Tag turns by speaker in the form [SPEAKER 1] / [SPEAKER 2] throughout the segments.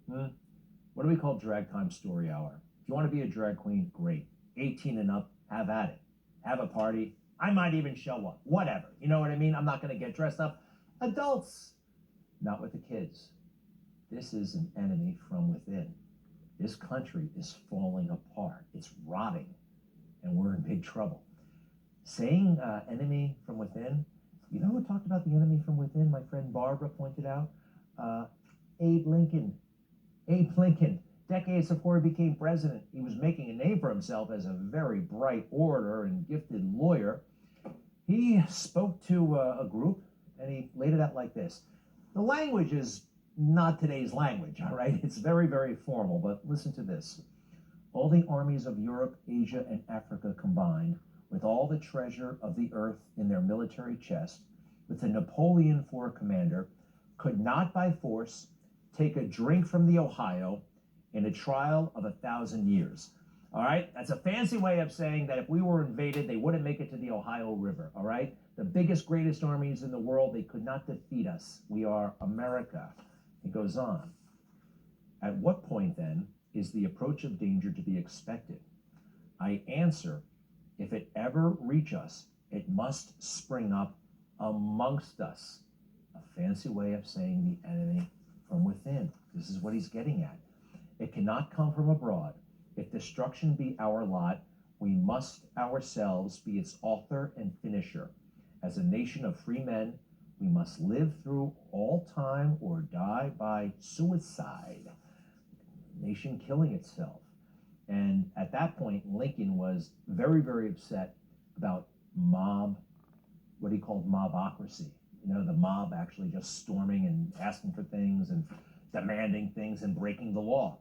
[SPEAKER 1] Hmm? What do we call drag time story hour? If you want to be a drag queen, great. 18 and up, have at it. Have a party. I might even show up. Whatever. You know what I mean? I'm not going to get dressed up. Adults, not with the kids. This is an enemy from within. This country is falling apart. It's rotting, and we're in big trouble. Saying enemy from within, you know who talked about the enemy from within? My friend Barbara pointed out uh, Abe Lincoln. Abe Lincoln, decades before he became president, he was making a name for himself as a very bright orator and gifted lawyer. He spoke to a group and he laid it out like this. The language is not today's language, all right? It's very, very formal, but listen to this. All the armies of Europe, Asia, and Africa combined, with all the treasure of the earth in their military chest, with a Napoleon for a commander, could not by force take a drink from the Ohio in a trial of 1,000 years. All right, that's a fancy way of saying that if we were invaded, they wouldn't make it to the Ohio River. All right, the biggest, greatest armies in the world, they could not defeat us. We are America. It goes on. At what point then is the approach of danger to be expected? I answer, if it ever reach us, it must spring up amongst us. A fancy way of saying the enemy from within. This is what he's getting at. It cannot come from abroad. If destruction be our lot, we must ourselves be its author and finisher. As a nation of free men, we must live through all time or die by suicide. Nation killing itself. And at that point, Lincoln was very, very upset about what he called mobocracy. You know, the mob actually just storming and asking for things and demanding things and breaking the law.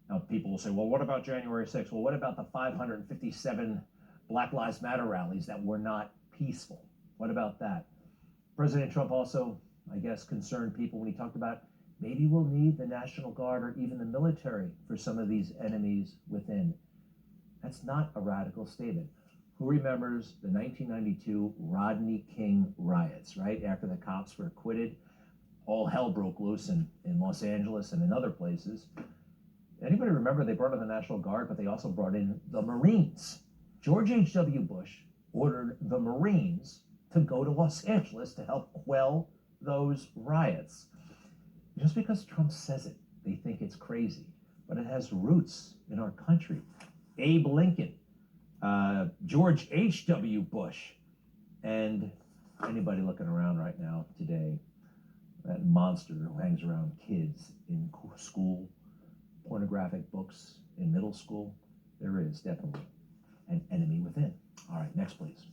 [SPEAKER 1] Now, people will say, well, what about January 6th? Well, what about the 557 Black Lives Matter rallies that were not peaceful? What about that? President Trump also, I guess, concerned people when he talked about maybe we'll need the National Guard or even the military for some of these enemies within. That's not a radical statement. Who remembers the 1992 Rodney King riots, right? After the cops were acquitted, all hell broke loose in Los Angeles and in other places. Anybody remember they brought in the National Guard, but they also brought in the Marines? George H.W. Bush ordered the Marines to go to Los Angeles to help quell those riots. Just because Trump says it, they think it's crazy, but it has roots in our country. Abe Lincoln, George H.W. Bush, and anybody looking around right now today, that monster who hangs around kids in school, pornographic books in middle school, there is definitely an enemy within. All right, next please.